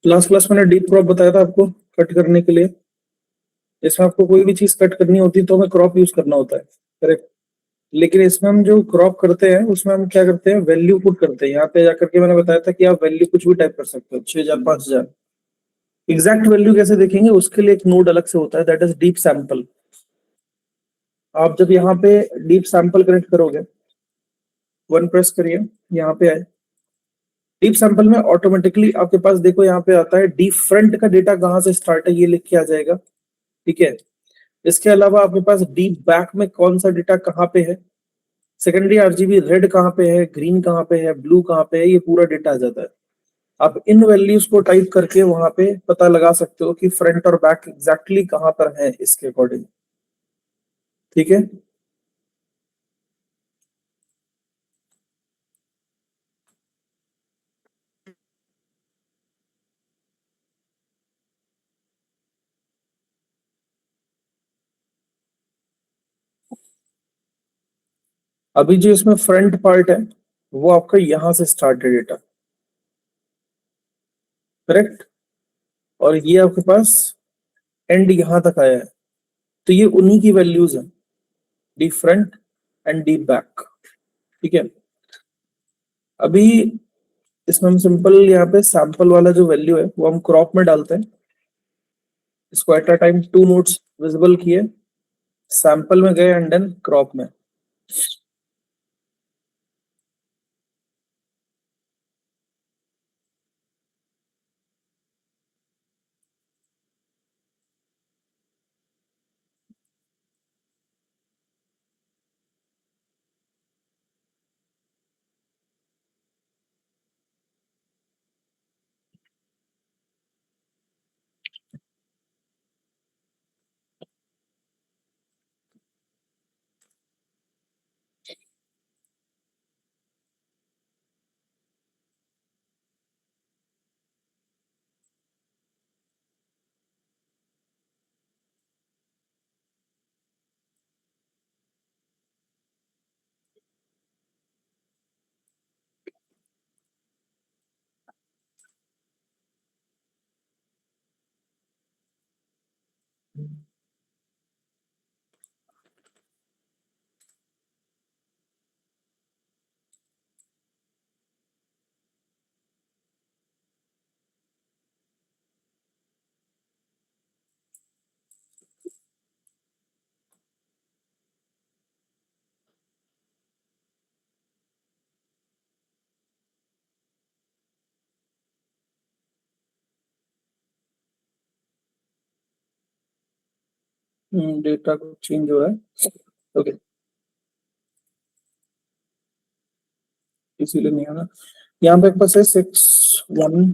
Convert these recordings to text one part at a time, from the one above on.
Last class मैंने deep crop बताया था आपको कट करने के लिए। इसमें आपको कोई भी चीज कट करनी होती है तो हमें क्रॉप यूज करना होता है, करेक्ट। लेकिन इसमें हम जो क्रॉप करते हैं उसमें हम क्या करते हैं, वैल्यू पुट करते हैं। यहाँ पे जाकर के मैंने बताया था कि आप वैल्यू कुछ भी टाइप कर सकते हो, 6000 5000। एग्जैक्ट वैल्यू कैसे देखेंगे, उसके लिए एक नोड अलग से होता है, दैट इज डीप सैंपल। आप जब यहाँ पे डीप सैंपल कनेक्ट करोगे, वन प्रेस करिए, यहाँ पे आए। डीप सैंपल में ऑटोमेटिकली आपके पास देखो यहाँ पे आता है डीप फ्रंट का डेटा कहाँ से स्टार्ट है, ये लिख के आ जाएगा, ठीक है। इसके अलावा आपके पास डीप बैक में कौन सा डेटा कहाँ पे है, सेकेंडरी आरजीबी रेड कहाँ पे है, ग्रीन कहाँ पे है, ब्लू कहाँ पे है, ये पूरा डेटा आ जाता है। आप इन वैल्यूज को टाइप करके वहां पे पता लगा सकते हो कि फ्रंट और बैक एग्जैक्टली कहाँ पर है इसके अकॉर्डिंग, ठीक है। अभी जो इसमें फ्रंट पार्ट है वो आपका यहां से स्टार्ट है डेटा, करेक्ट। और ये आपके पास एंड यहां तक आया है, तो ये उन्हीं की वैल्यूज है, deep front end deep back, ठीक है। अभी इसमें हम सिंपल यहाँ पे सैंपल वाला जो वैल्यू है वो हम क्रॉप में डालते हैं। इसको at a time two nodes visible किए, सैंपल में गए एंड देन क्रॉप में। डेटा को चेंज हो रहा है, ओके, इसीलिए नहीं आना। यहाँ पे पास है 61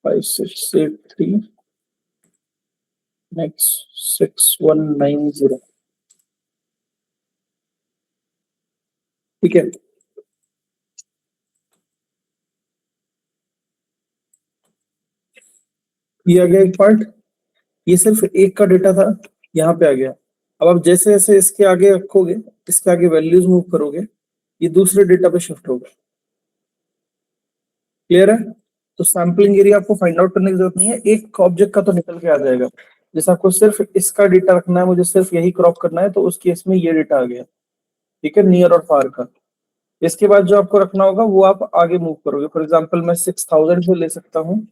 5683 नेक्स्ट 6190, ठीक है। ये आ गया एक पार्ट, ये सिर्फ एक का डेटा था, यहाँ पे आ गया। अब आप जैसे जैसे इसके आगे रखोगे, इसके आगे वैल्यूज मूव करोगे, ये दूसरे डेटा पे शिफ्ट होगा। क्लियर है? तो सैम्पलिंग एरिया आपको फाइंड आउट करने की जरूरत नहीं है, एक ऑब्जेक्ट का तो निकल के आ जाएगा। जैसे आपको सिर्फ इसका डेटा रखना है, मुझे सिर्फ यही क्रॉप करना है, तो उस केस में ये डेटा आ गया। ठीक है, नियर और फार का। इसके बाद जो आपको रखना होगा वो आप आगे मूव करोगे। फॉर एग्जाम्पल मैं 6000 से ले सकता हूँ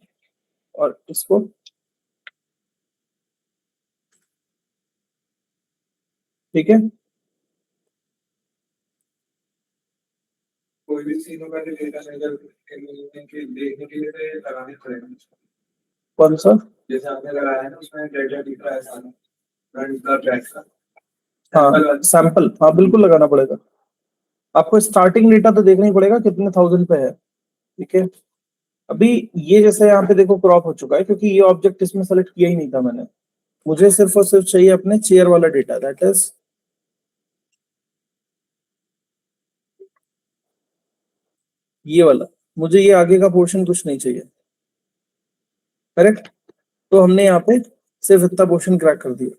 और इसको, ठीक है, कोई भी सीनों का डेटा अगर देखने के लिए तो लगाने पड़ेगा। कौन सा? जैसे आपने लगाया है ना, उसमें डेटा दिख रहा है सारा फ्रंट का बैक का। हाँ सैंपल, हाँ बिल्कुल लगाना पड़ेगा। आपको स्टार्टिंग डेटा तो देखना ही पड़ेगा कितने थाउजेंड पे है। ठीक है, अभी ये जैसे यहाँ पे देखो क्रॉप हो चुका है, क्योंकि ये ऑब्जेक्ट इसमें सेलेक्ट किया ही नहीं था मैंने। मुझे सिर्फ और सिर्फ चाहिए अपने चेयर वाला डेटा, दैट इज ये वाला। मुझे ये आगे का पोर्शन कुछ नहीं चाहिए। करेक्ट? तो हमने यहाँ पे सिर्फ इतना पोर्शन क्रैक कर दिया।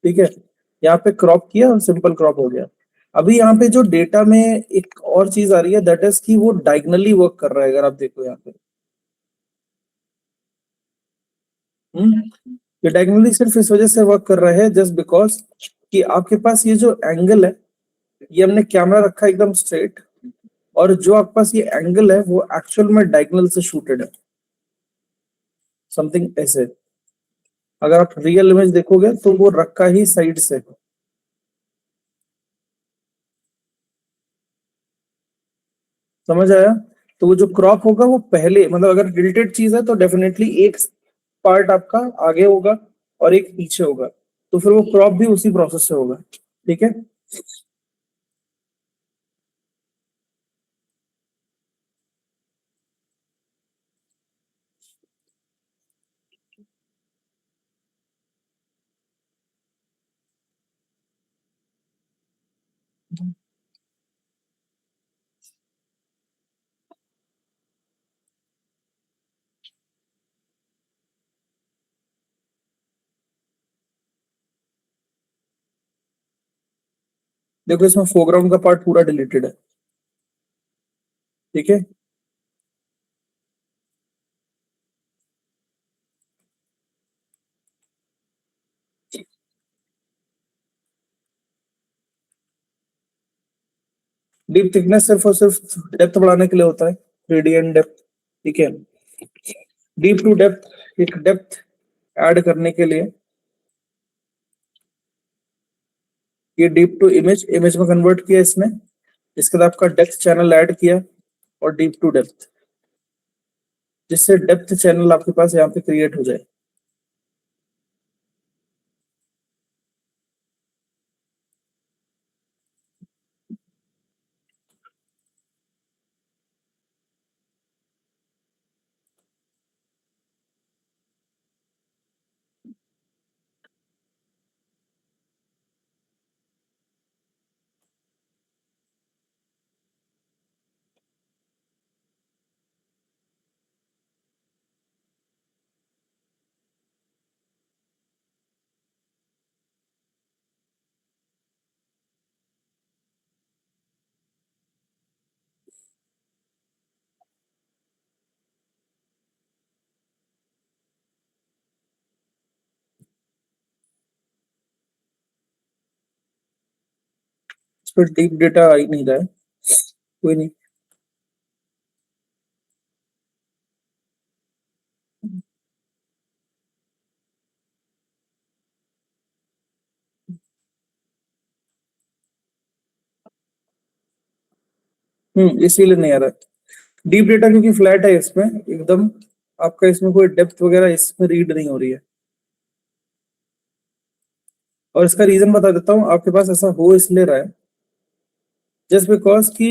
ठीक है, यहाँ पे क्रॉप किया और सिंपल क्रॉप हो गया। अभी यहाँ पे जो डेटा में एक और चीज आ रही है, दैट इज कि वो डायगनली वर्क कर रहा है। अगर आप देखो यहाँ पे, ये डायगनली सिर्फ इस वजह से वर्क कर रहा है, जस्ट बिकॉज कि आपके पास ये जो एंगल है, ये हमने कैमरा रखा है एकदम स्ट्रेट, और जो आपके पास ये एंगल है वो एक्चुअल में डायगोनल से शूटेड है, समथिंग ऐसे। अगर आप रियल इमेज देखोगे तो वो रखा ही साइड से। समझ आया? तो वो जो क्रॉप होगा वो पहले, मतलब अगर टिल्टेड चीज है तो डेफिनेटली एक पार्ट आपका आगे होगा और एक पीछे होगा, तो फिर वो क्रॉप भी उसी प्रोसेस से होगा। ठीक है, देखो इसमें फोरग्राउंड का पार्ट पूरा डिलीटेड है। ठीक है, डीप थिकनेस सिर्फ और सिर्फ डेप्थ बढ़ाने के लिए होता है, 3D एंड डेप्थ। ठीक है, डीप टू डेप्थ, एक डेप्थ ऐड करने के लिए ये डीप टू इमेज, इमेज में कन्वर्ट किया इसने। इसके बाद आपका डेप्थ चैनल ऐड किया और डीप टू डेप्थ, जिससे डेप्थ चैनल आपके पास यहाँ पे क्रिएट हो जाए। इस पर डीप डेटा आ ही नहीं रहा है, कोई नहीं। इसीलिए नहीं आ रहा है डीप डेटा, क्योंकि फ्लैट है इसमें एकदम। आपका इसमें कोई डेप्थ वगैरह इसमें रीड नहीं हो रही है। और इसका रीजन बता देता हूँ, आपके पास ऐसा हो इसलिए रहा है जस्ट बिकॉज कि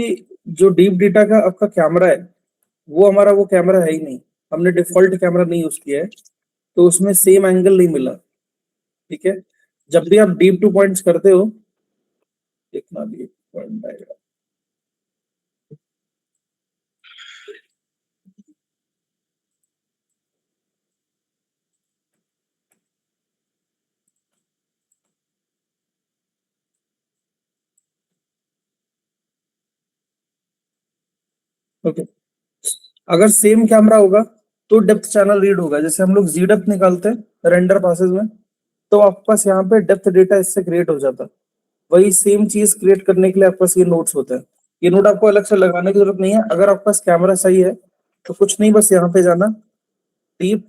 जो डीप डेटा का आपका कैमरा है, वो हमारा वो कैमरा है ही नहीं। हमने डिफॉल्ट कैमरा नहीं यूज किया है, तो उसमें सेम एंगल नहीं मिला। ठीक है, जब भी आप डीप टू पॉइंट्स करते हो, देखना डीप पॉइंट आएगा। ओके, अगर सेम कैमरा होगा तो डेप्थ चैनल रीड होगा, जैसे हम लोग जी डेप्थ निकालते हैं रेंडर प्रोसेस में, तो आपके पास यहाँ पे डेप्थ डेटा इससे क्रिएट हो जाता है। वही सेम चीज क्रिएट करने के लिए आपके पास ये नोट्स होते हैं। ये नोट आपको अलग से लगाने की जरूरत नहीं है। अगर आपके पास कैमरा सही है तो कुछ नहीं, बस यहाँ पे जाना, डीप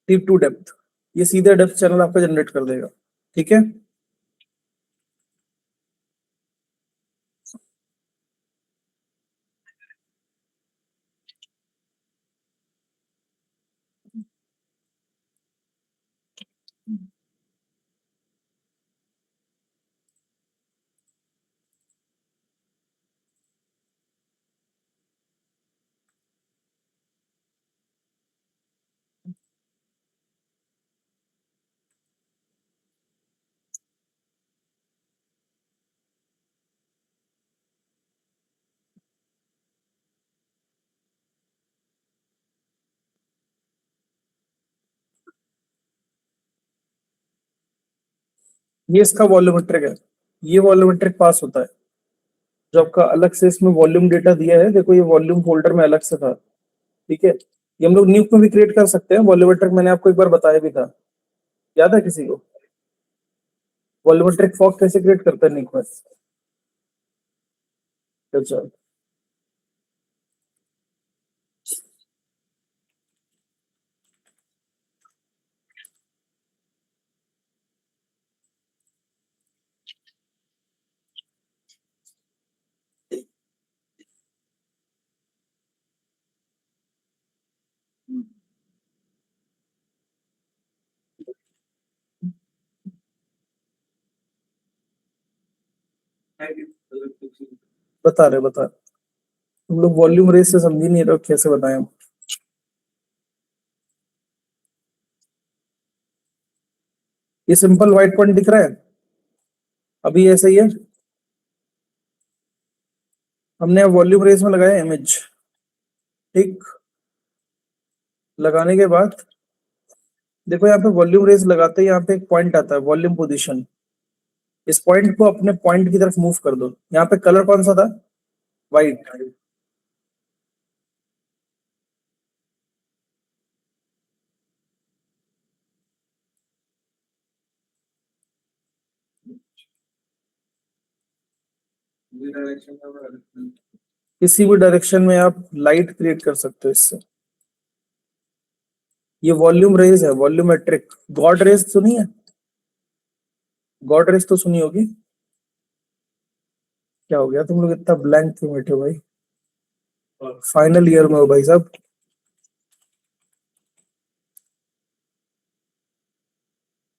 डीप टू डेप्थ, ये सीधे डेप्थ चैनल आपका जनरेट कर देगा। ठीक है, ये इसका वॉल्यूमेट्रिक है। ये वॉल्यूमेट्रिक पास होता है जो आपका अलग से इसमें वॉल्यूम डेटा दिया है। देखो ये वॉल्यूम फोल्डर में अलग से था। ठीक है, ये हम लोग न्यूक में भी क्रिएट कर सकते हैं वॉल्यूमेट्रिक, मैंने आपको एक बार बताया भी था, याद है किसी को? वॉल्यूमेट्रिक फॉग कैसे क्रिएट करते हैं न्यूक में? अच्छा, बता रहे, तुम लोग वॉल्यूम रेस से समझ ही नहीं रहे हो, कैसे बताएं हम? ये सिंपल व्हाइट पॉइंट दिख रहा है, अभी ऐसा ही है। हमने वॉल्यूम रेस में लगाया इमेज, ठीक, लगाने के बाद देखो यहाँ पे वॉल्यूम रेस लगाते ही यहाँ पे एक पॉइंट आता है वॉल्यूम पोजीशन। इस पॉइंट को अपने पॉइंट की तरफ मूव कर दो। यहाँ पे कलर कौन सा था? व्हाइट। किसी भी डायरेक्शन में आप लाइट क्रिएट कर सकते हो इससे। ये वॉल्यूम रेज है, वॉल्यूमेट्रिक। गॉड रेज सुनी है? गॉड रेज तो सुनी होगी। क्या हो गया, तुम लोग इतना ब्लैंक क्यों बैठे हो भाई? फाइनल ईयर में हो भाई साहब।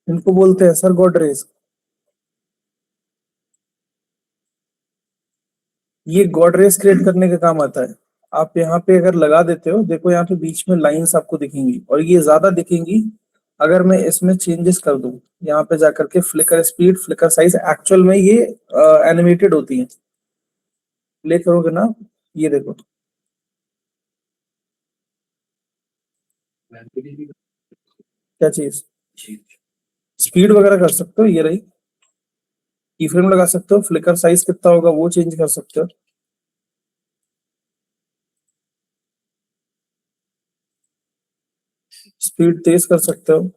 इनको बोलते हैं सर गॉड रेज। ये गॉड रेज क्रिएट करने का काम आता है। आप यहाँ पे अगर लगा देते हो, देखो यहाँ पे बीच में लाइंस आपको दिखेंगी और ये ज्यादा दिखेंगी। अगर मैं इसमें चेंजेस कर दूं, यहाँ पे जाकर के flicker speed, flicker size, actual में ये एनिमेटेड होती है। प्ले करोगे ना, ये देखो क्या चीज, स्पीड वगैरह कर सकते हो, ये रही। की फ्रेम लगा सकते हो, फ्लिकर साइज कितना होगा वो चेंज कर सकते हो। स्पीड तेज कर सकते हो।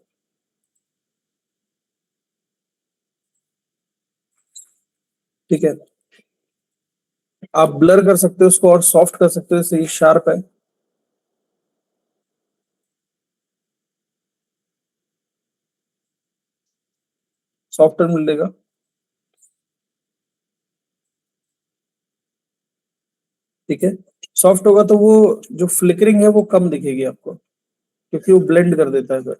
ठीक है, आप ब्लर कर सकते हो उसको और सॉफ्ट कर सकते हो, जैसे ये शार्प है। सॉफ्टर मिलेगा। ठीक है, सॉफ्ट होगा तो वो जो फ्लिकरिंग है वो कम दिखेगी आपको, क्योंकि वो ब्लेंड कर देता है फिर।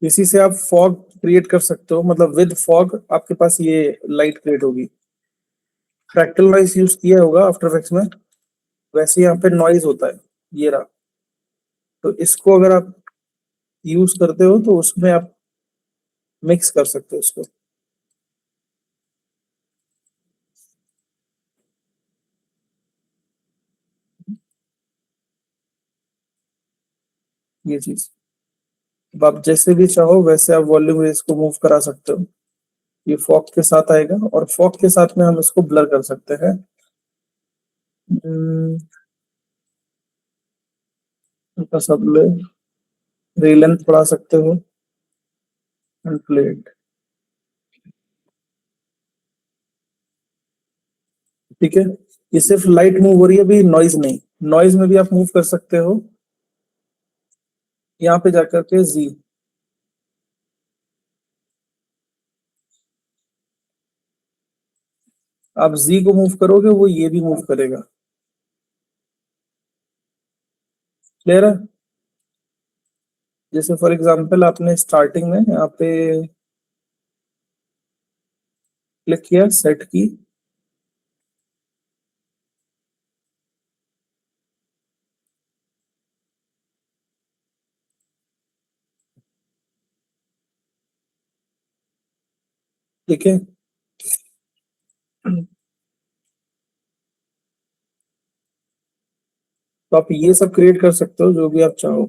इसी से आप फॉग क्रिएट कर सकते हो, मतलब विद फॉग आपके पास ये लाइट क्रिएट होगी। फ्रैक्टल नॉइज यूज किया होगा आफ्टर इफेक्ट्स में, वैसे यहाँ पे नॉइज होता है, ये रहा। तो इसको अगर आप यूज करते हो तो उसमें आप मिक्स कर सकते हो इसको। ये चीज, अब आप जैसे भी चाहो वैसे आप वॉल्यूम रेस को मूव करा सकते हो। ये फॉग के साथ आएगा और फॉग के साथ में हम इसको ब्लर कर सकते हैं। हम्म, हल्का सा ब्लर, रे लेंथ बढ़ा सकते हो, अनप्लेड। ठीक है, ये सिर्फ लाइट मूव हो रही है, अभी नॉइज नहीं। नॉइज में भी आप मूव कर सकते हो, यहाँ पे जाकर के जी। आप जी को मूव करोगे वो ये भी मूव करेगा। क्लियर है? जैसे फॉर एग्जांपल आपने स्टार्टिंग में यहाँ पे क्लिक किया, सेट की, ठीक है। तो आप ये सब क्रिएट कर सकते हो जो भी आप चाहो।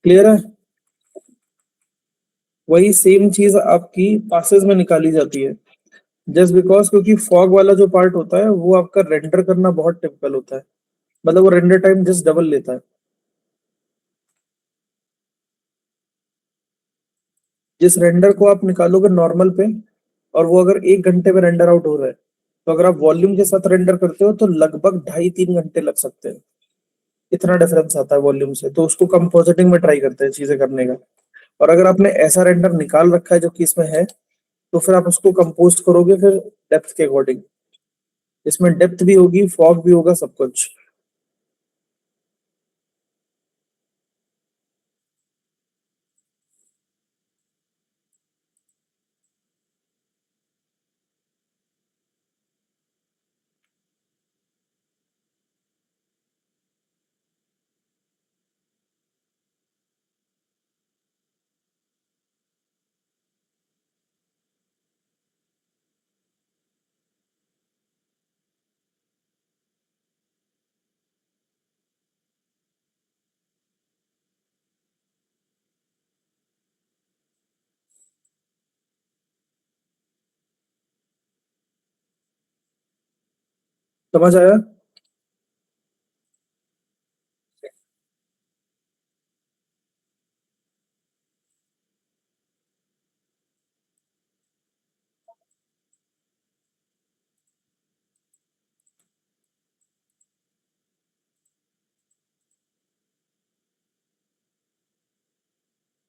क्लियर है? वही सेम चीज आपकी पासेस में निकाली जाती है, जस्ट बिकॉज क्योंकि फॉग वाला जो पार्ट होता है वो आपका रेंडर करना बहुत टिपिकल होता है, मतलब वो रेंडर टाइम जस्ट डबल लेता है। जिस रेंडर को आप निकालोगे नॉर्मल पे, और वो अगर 1 घंटे में रेंडर आउट हो रहा है, तो अगर आप वॉल्यूम के साथ रेंडर करते हो तो लगभग 2.5-3 घंटे लग सकते हैं। इतना डिफरेंस आता है वॉल्यूम से, तो उसको कंपोजिटिंग में ट्राई करते हैं चीजें करने का। और अगर आपने ऐसा रेंडर निकाल रखा है जो कि इसमें है, तो फिर आप उसको कंपोज करोगे फिर डेप्थ के अकॉर्डिंग। इसमें डेप्थ भी होगी, फॉग भी होगा, सब कुछ। समझ आया?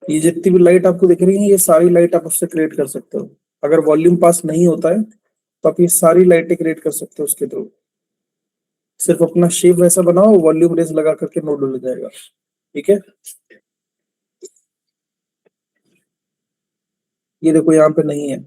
ये जितनी भी लाइट आपको दिख रही है, ये सारी लाइट आप उससे क्रिएट कर सकते हो। अगर वॉल्यूम पास नहीं होता है तो आप ये सारी लाइटें क्रिएट कर सकते हो उसके थ्रू। सिर्फ अपना शेप वैसा बनाओ, वॉल्यूम रेज लगा करके नोड हो जाएगा। ठीक है, ये देखो यहाँ पे नहीं है।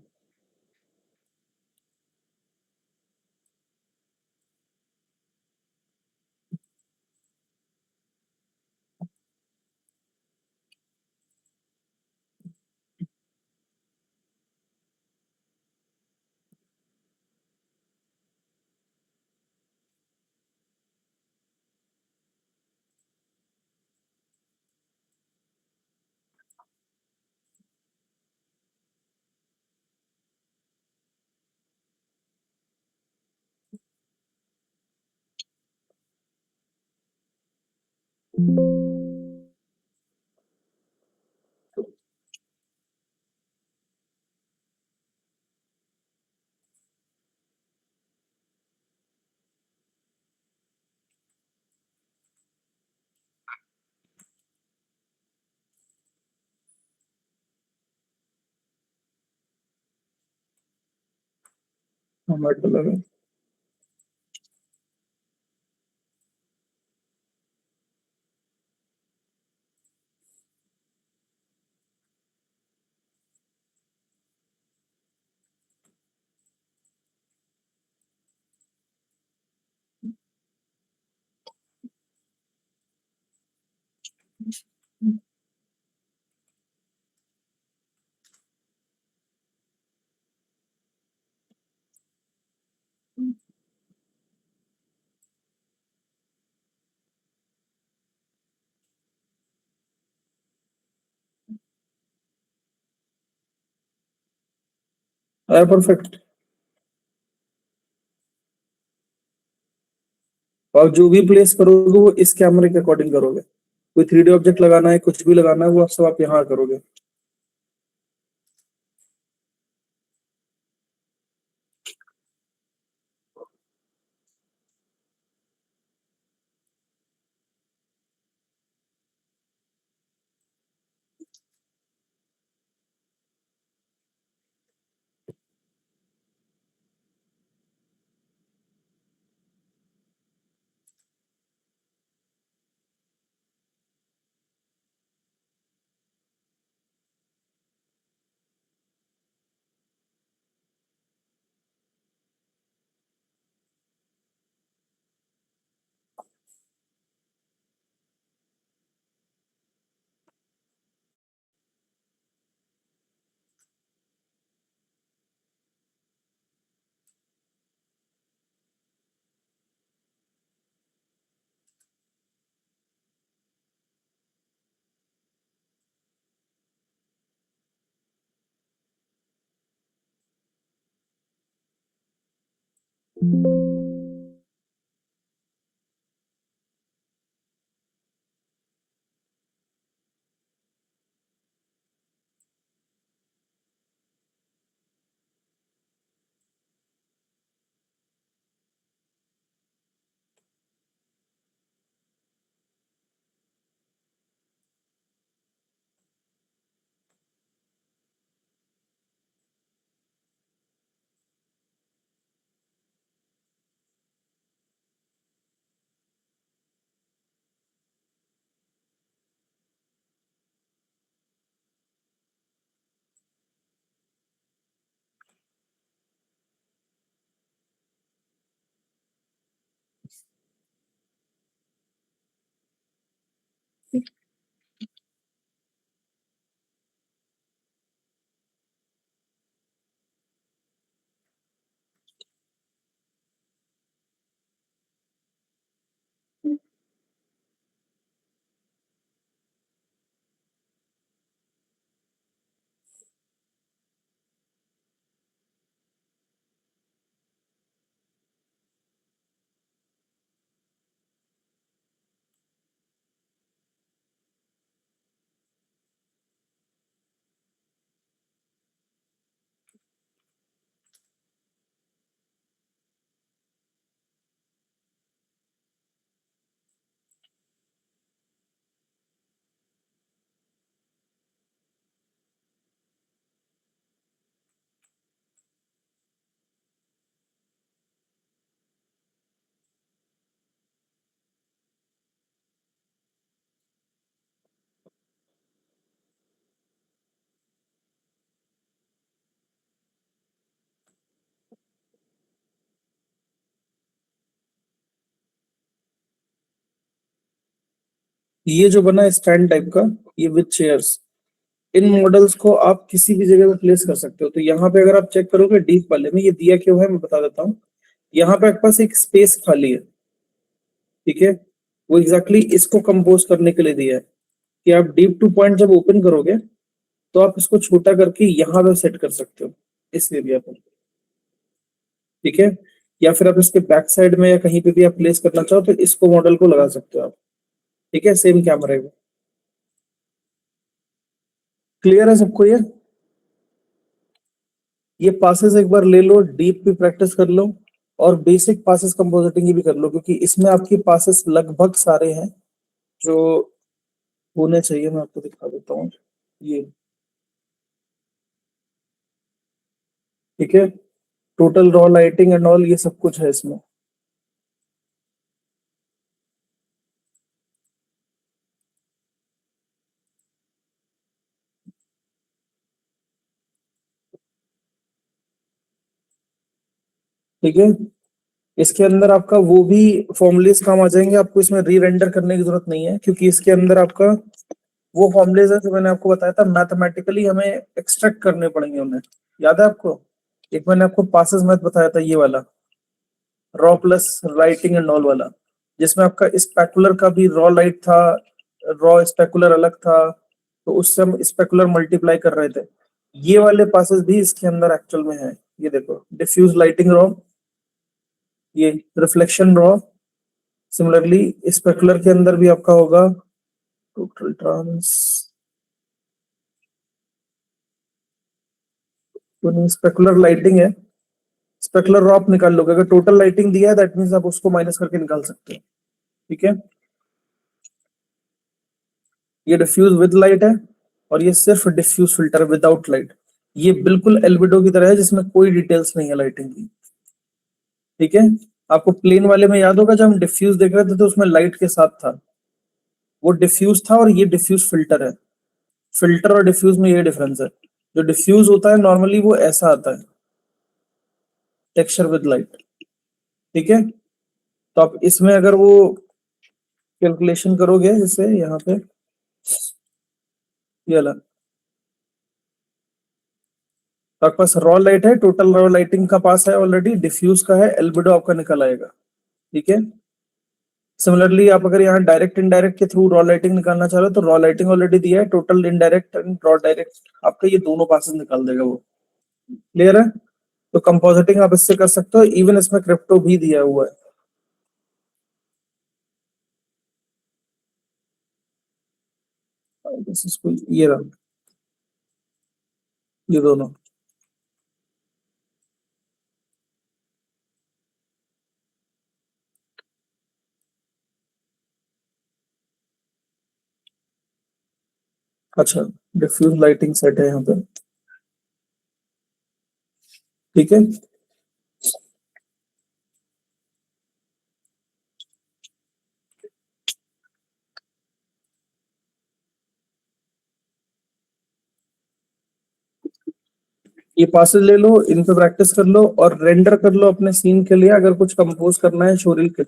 हाँ, वाइट कलर है। परफेक्ट। और जो भी प्लेस करोगे वो इस कैमरे के अकॉर्डिंग करोगे। कोई 3D ऑब्जेक्ट लगाना है, कुछ भी लगाना है, वो सब आप यहाँ करोगे। ये जो बना स्टैंड टाइप का, ये विद चेयर्स, इन मॉडल्स को आप किसी भी जगह पे प्लेस कर सकते हो। तो यहाँ पे अगर आप चेक करोगे डीप वाले में, ये दिया क्यों है मैं बता देता हूँ। यहाँ पे आपके पास एक स्पेस खाली है, ठीक है, वो एग्जैक्टली इसको कंपोज करने के लिए दिया है कि आप डीप टू पॉइंट जब ओपन करोगे तो आप इसको छोटा करके यहाँ पे सेट कर सकते हो, इस एरिया पर, ठीक है। या फिर आप इसके बैक साइड में या कहीं पे भी आप प्लेस करना चाहो तो इसको मॉडल को लगा सकते हो आप, ठीक है, सेम कैमरे में। क्लियर है सबको ये पासेस एक बार ले लो, डीप भी प्रैक्टिस कर लो और बेसिक पासेस कंपोजिटिंग की भी कर लो, क्योंकि इसमें आपकी पासेस लगभग सारे हैं जो होने चाहिए। मैं आपको दिखा देता हूँ ये, ठीक है, total raw lighting and all ये सब कुछ है इसमें। ठीक है, इसके अंदर आपका वो भी फॉर्मुलेस काम आ जाएंगे, आपको इसमें री रेंडर करने की जरूरत नहीं है, क्योंकि इसके अंदर आपका वो फॉर्मुलेस है जो मैंने आपको बताया था, मैथमेटिकली हमें एक्सट्रैक्ट करने पड़ेंगे उन्हें। याद है आपको, एक मैंने आपको पासेस मैथ बताया था, ये वाला raw plus lighting and all वाला, जिसमें आपका स्पेकुलर का भी रॉ लाइट था, रॉ स्पेकुलर अलग था, तो उससे हम स्पेकुलर मल्टीप्लाई कर रहे थे। ये वाले पासेस भी इसके अंदर एक्चुअल में है। ये देखो, डिफ्यूज लाइटिंग रॉ, ये रिफ्लेक्शन रॉ। सिमिलरली स्पेकुलर के अंदर भी आपका होगा टोटल ट्रांस, तो स्पेकुलर लाइटिंग है, स्पेकुलर रॉ आप निकाल लोगे। अगर टोटल लाइटिंग दिया है दैट मींस आप उसको माइनस करके निकाल सकते हो। ठीक है, ये डिफ्यूज विद लाइट है और ये सिर्फ डिफ्यूज फिल्टर विदाउट लाइट। ये बिल्कुल एल्बिडो की तरह है जिसमें कोई डिटेल्स नहीं है लाइटिंग की। ठीक है, आपको प्लेन वाले में याद होगा जब हम डिफ्यूज देख रहे थे तो उसमें लाइट के साथ था, वो डिफ्यूज था और ये डिफ्यूज फिल्टर है। फिल्टर और डिफ्यूज में ये डिफरेंस है। जो डिफ्यूज होता है नॉर्मली वो ऐसा आता है, टेक्सचर विद लाइट। ठीक है, तो आप इसमें अगर वो कैलकुलेशन करोगे जैसे यहाँ पे ये वाला, तो आपके पास रॉ लाइट है, टोटल रॉ लाइटिंग का पास है ऑलरेडी, डिफ्यूज का है, एल्बिडो आपका निकल आएगा। ठीक है, सिमिलरली आप अगर यहाँ डायरेक्ट इनडायरेक्ट के थ्रू रॉ लाइटिंग निकालना चाह रहे हो तो रॉ लाइटिंग ऑलरेडी दिया है, total indirect and raw direct आपका ये दोनों पासेस निकाल देगा वो। क्लियर है, तो कंपोजिटिंग आप इससे कर सकते हो, इवन इसमें क्रिप्टो भी दिया हुआ है। दिस इज कोई ये रहा, ये दोनों। अच्छा, डिफ्यूज लाइटिंग सेट है यहाँ पे। ठीक है, ये पासेज ले लो, इन पे प्रैक्टिस कर लो और रेंडर कर लो अपने सीन के लिए अगर कुछ कंपोज करना है शोरील के,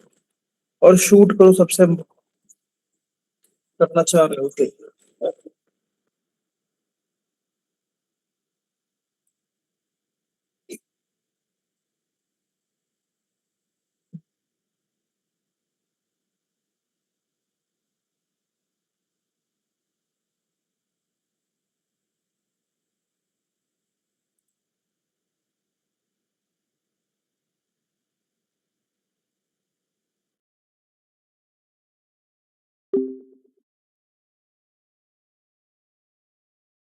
और शूट करो सबसे करना चाह रहे हो।